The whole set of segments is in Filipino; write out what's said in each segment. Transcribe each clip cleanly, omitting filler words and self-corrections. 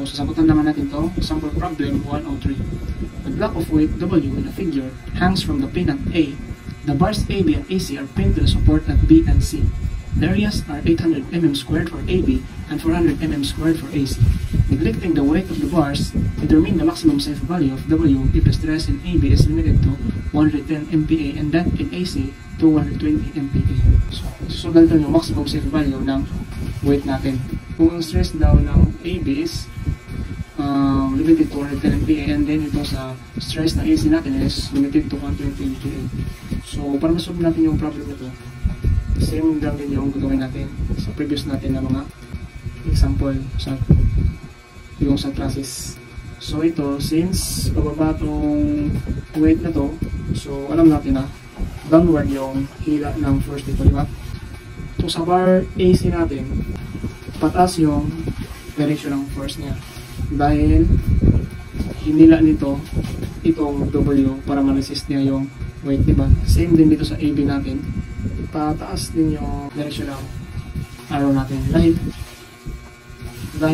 So, sasagutan naman natin to. Sample problem 103. The block of weight W in a figure hangs from the pin at A. The bars AB and AC are pinned to the support at B and C. The areas are 800 mm squared for AB and 400 mm squared for AC. Neglecting the weight of the bars, determine the maximum safe value of W if the stress in AB is limited to 110 MPa and that in AC to 120 MPa. So ganito yung maximum safe value ng weight natin. Kung ang stress daw ng AB is limited to 110 MPa and then ito sa stress ng AC natin is limited to 120 MPa. So para masolve natin yung problem na ito, same lang din yung gagawin natin sa previous natin na mga example sa yung sa trusses. So ito, since bababa tong weight na to, so alam natin na downward yung hila ng force dito, di ba? So sa bar AC natin, pataas yung direction ng force niya dahil hinila nito itong W para ma-resist niya yung weight, di ba? Same din dito sa AB natin, pataas din yung direction ng arrow natin dahil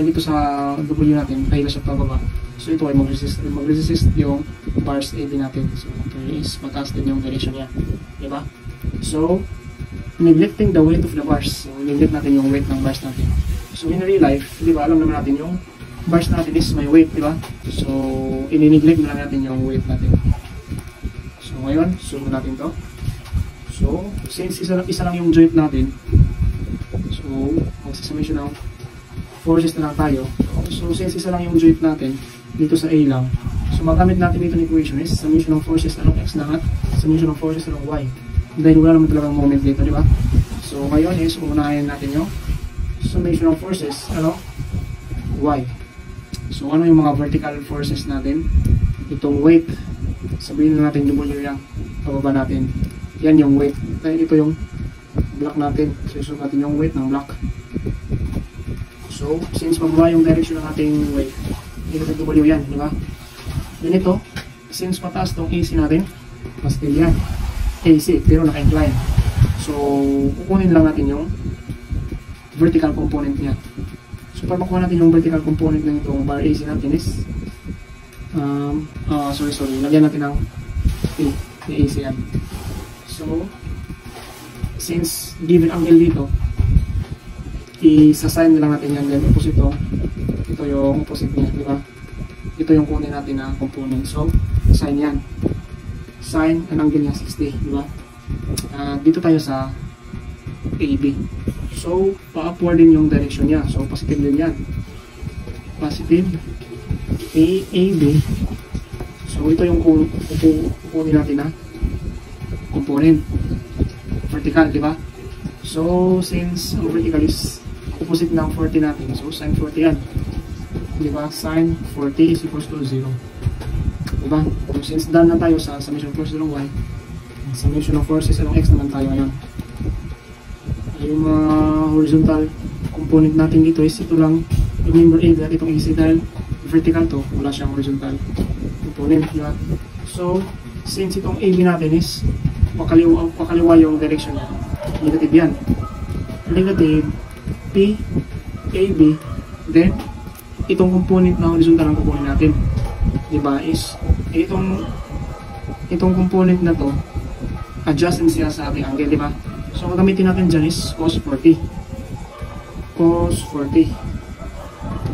dito sa W natin kahit siya pababa. So ito ay mag-resist yung bars AB natin. So ito is mataas din yung direction niya, di ba? So neglecting the weight of the bars, so neglect natin yung weight ng bars natin. So in real life, di ba, alam naman natin yung bars natin is may weight, di ba? So ini-neglect na lang natin yung weight natin. So ngayon, zoom natin to. So since isa lang yung joint natin, so mag-summation ng forces na lang tayo. So since isa lang yung joint natin dito sa A lang, so magamit natin dito ng equation is summation ng forces along X lang at summation ng forces along Y. Dahil wala naman talagang moment dito, di ba? So ngayon is unahin natin yung summation ng forces along Y. So ano yung mga vertical forces natin? Itong weight, sabihin na natin W lang, pababa natin. Yan yung weight. Dahil ito yung block natin. So isuot natin yung weight ng block. So since pababa yung direction ng ating weight, ito W yan, di ba? Then ito, since mataas tong AC natin, positive yan. AC, pero naka-incline. So kukunin lang natin yung vertical component niya. So para makuha natin yung vertical component ng itong bar AC natin is lagyan natin ng AC yan. So since given angle dito, isa-sign na lang natin yan, then opposite ito yung opposite niya, di ba? Ito yung kunin natin na component. So sign yan, sign ang angle niya 60, di ba? Dito tayo sa AB. So pa-upward din yung direction niya, so positive din yan, positive AB. So ito yung kukunin natin na component, vertical, di ba? So since ang vertical is opposite ng 40 natin, so sin 40 yan, di ba? Sin 40 is equals to 0, di ba? So since done na tayo sa summation of forces along Y, summation of forces along X naman tayo ngayon. Yung horizontal component natin dito is ito lang, remember A at itong AC dahil vertical to, wala siyang horizontal component, di ba? So since itong AB natin is pakaliwa yung direction niya, negative yan, negative P AB, then itong component na horizontal ang kukunin natin, di ba, is itong component na to adjacent siya sa ating angle, di ba? So gagamitin natin dyan is cos 40,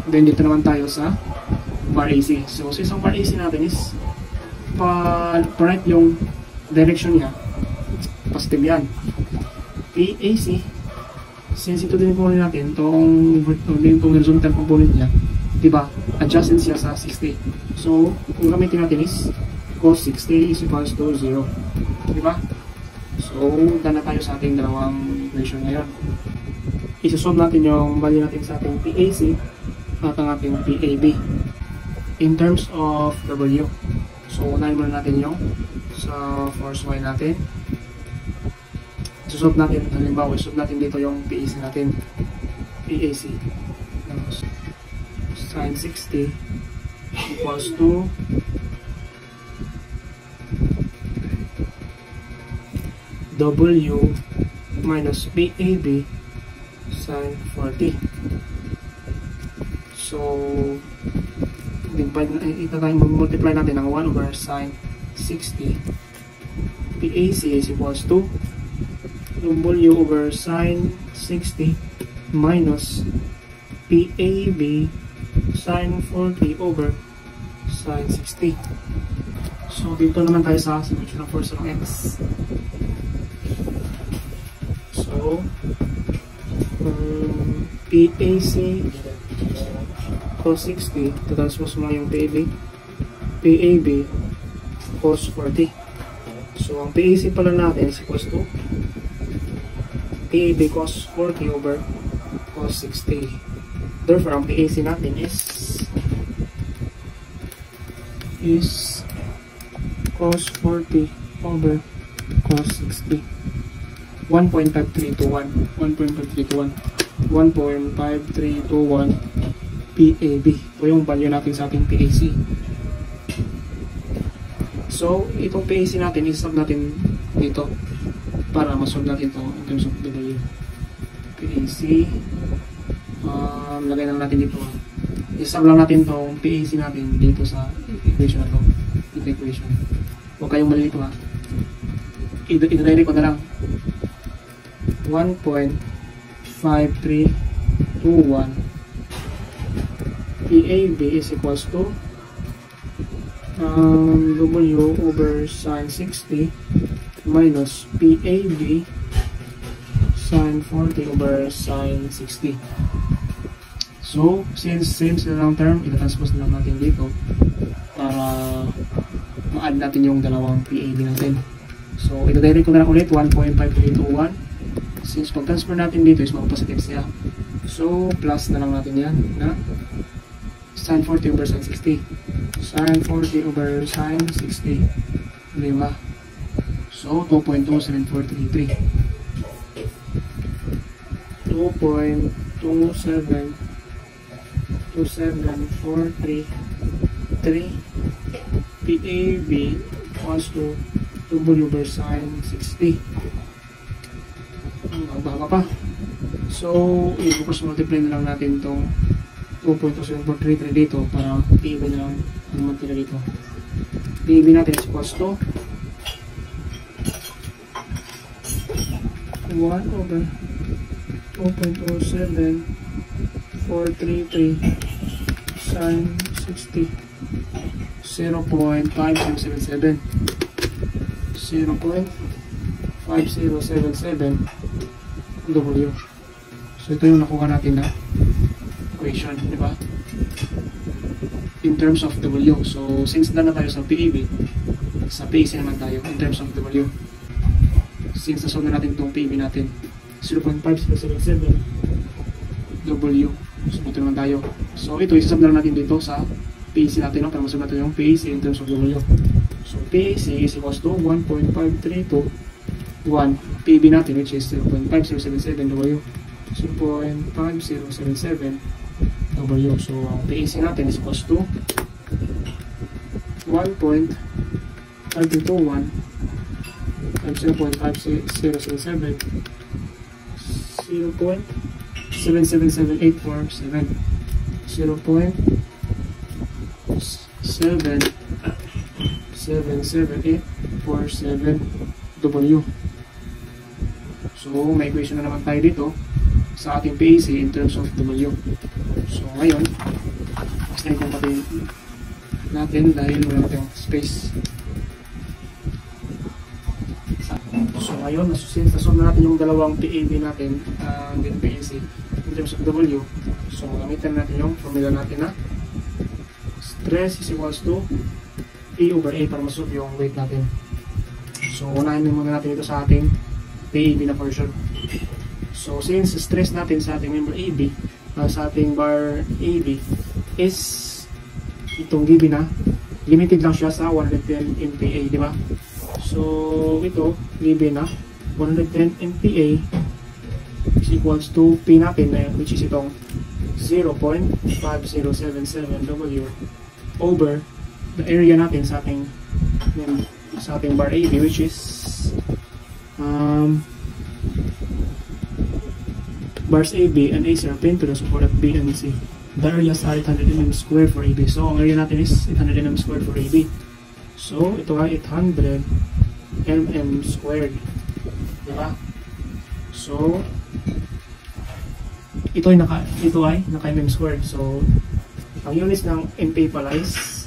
then dito naman tayo sa bar AC. So isang bar AC natin is pa-right yung direction niya, positive yan. PAC, since ito din kunin natin itong horizontal component niya, diba, adjacent siya sa 60. So kung gamitin natin is cos 60 is equals to 0, diba? So dana tayo sa ating dalawang equation ngayon. Isosolve natin yung value natin sa ating PAC at ang ating PAB in terms of W. So unahin muna natin yung sa force Y natin. Isosolve natin, halimbawa isosolve natin dito yung PAC natin, PAC sin 60 equals to W minus PAB sin 40. So, multiply natin ng 1 over sine 60. PAC is equals to W over sine 60 minus PAB sine 40 over sine 60. So, dito naman tayo sa solution ng force ng x. So, PAC cos 60, transpose mo yung PAB cos 40. So, ang PAC pala natin is equals to PAB cos 40 over cos 60. Therefore, ang PAC natin is cos 40 over cos 60. 1.53 to 1. 1.53 to 1. 1.53 to 1 PAB. Ito yung value natin sa ating PAC. So, itong PAC natin, isasab natin dito para masolve natin ito in terms of W. PAC. Lagay lang natin dito. Isasab lang natin itong PAC natin dito sa equation na ito. Ito equation. Huwag kayong malilito ha. I-direct ko na lang. 1.5321 PAB is equals to W over sine 60 minus PAB sine 40 over sine 60. So, since same sila lang term, ita-transpose na lang natin dito para ma-add natin yung dalawang PAB natin. So, ita-direct ko na lang ulit 1.5321. Since pag-transfer natin dito is mag-positive siya. So, plus na lang natin yan na sin 40 over sin 60. Sin 40 over sin 60. Diba? So, 2.27433. 2.27433 PAB equals to W over sin 60. Baka pa. So, i-cross multiply na lang natin itong 2.27433 dito para PAB na lang naman tila dito. PAB natin is equals to 1 over 2.27433 sin 60 0.5077 0.5077 W. So, ito yung nakuha natin na equation, di ba? In terms of W. So, since na tayo sa PAB, sa PAC naman tayo in terms of W. Since nasolve na natin itong PAB natin, 0.5077 W. So, ito naman tayo. So, ito, isasab na natin dito sa PAC natin, no? Para masolve natin yung PAC in terms of W. So, PAC is equals to 1.5321 PAB natin, which is 0.5077 W. 0.5077 W. So, ang PAC natin is equals to 1.5221 times 0.5077 0.777847 0.777847 W. So, may equation na naman tayo dito sa ating PAC in terms of W. So, ngayon, extend ko pati natin dahil wala tayong space. So, ngayon, since nasolve na natin yung dalawang PAB natin din PAC in terms of W, so, gamitin natin yung formula natin na stress is equals to E over A para masolve yung weight natin. So, unahin muna natin ito sa ating PAB na portion. So, since stress natin sa ating member AB, sa ating bar AB is itong GB na, limited lang siya sa 110 MPa, di ba? So, ito, GB na, 110 MPa is equals to P natin, which is itong 0.5077 W over the area natin sa ating bar AB, which is bars AB and AC are pinned to the support at B and C. The areas are 800 mm squared for AB. So, ang area natin is 800 mm squared for AB. So, ito ay 800 mm squared. Diba? So, ito ay naka mm squared. So, ang units ng MPa pala is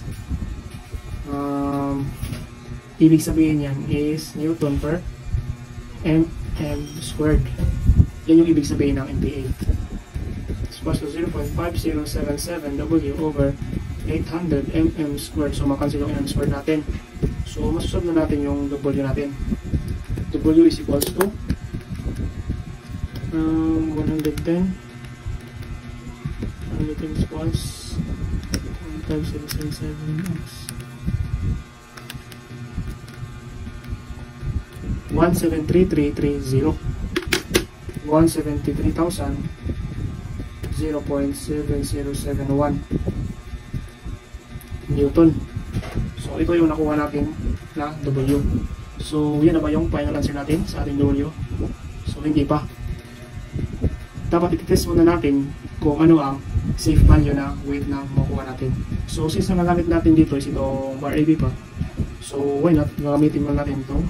ibig sabihin yan is Newton per mm squared. Yan yung ibig sabihin ng MPa. Equals to 0.5077 W over 800 mm squared. So, makancel yung mm squared natin. So, masusunod na natin yung W natin. W is equals to 110 equals 15777x 173,330 173,000 0.7071 Newton. So, ito yung nakuha natin na W. So, yan na ba yung final answer natin sa ating W? So, hindi pa. Dapat i-test muna natin kung ano ang safe value na weight na makuha natin. So, since na nagamit natin dito is itong bar AB pa. So, why not? Gagamitin muna natin itong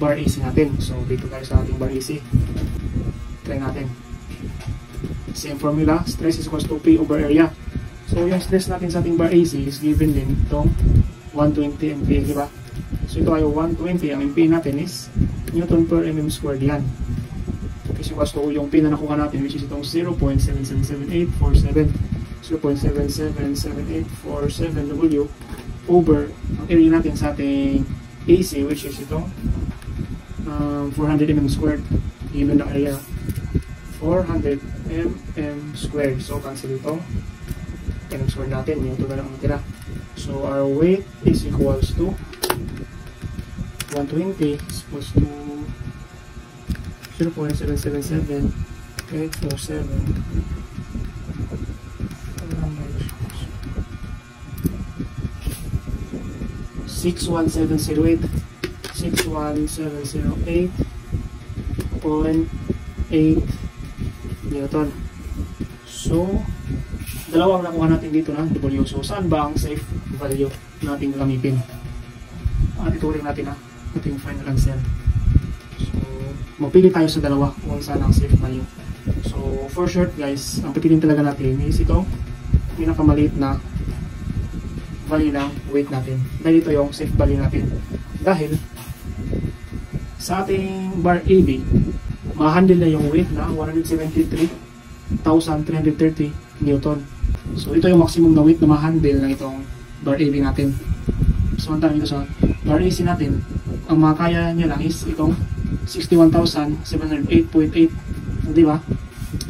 bar AC natin. So, dito tayo sa ating bar AC. Try natin. Same formula, stress is equals to P over area. So, yung stress natin sa ating bar AC is given din itong 120 MPa, di ba? So, ito ay 120. Ang MPa natin is Newton per mm squared yan. Is equals to yung P na nakuha natin, which is itong 0.777847 0.777847 W over ang area natin sa ating AC, which is itong 400 mm squared. Given na area 400 mm squared. So, cancel ito. Mm squared natin. Yung ito na lang natira. So, our weight is equals to 120 is equals to 0.777847 61708 61708.8 Newton. So, dalawang nakuha natin dito na W. So, saan ba ang safe value nating gamitin? At ituloy natin na ating final answer. So, magpili tayo sa dalawa kung saan ang safe value. So, for short guys, ang pipiliin talaga natin is itong pinakamaliit na value ng weight natin. Dahil ito yung safe value natin. Dahil sa ating bar AB, ma-handle na yung weight na 173,330 Newton. So, ito yung maximum na weight na ma-handle ng itong bar AB natin. So, ang dito sa bar AC natin, ang makaya niya lang is itong 61,708.8. Di ba?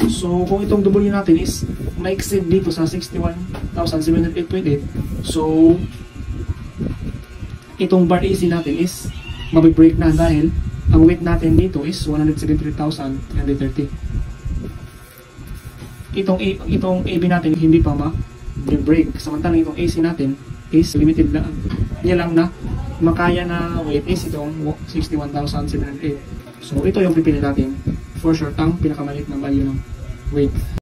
So, kung itong W natin is ma-exceed dito sa 61,708.8, so, itong bar AC natin is mabibreak na dahil ang weight natin dito is 173,330. Itong AB natin hindi pa ma-break. Samantalang itong AC natin is limited na niya lang na makaya na weight is itong 61,708. So, ito yung pipili natin. For sure, ang pinakamaliit na value ng weight.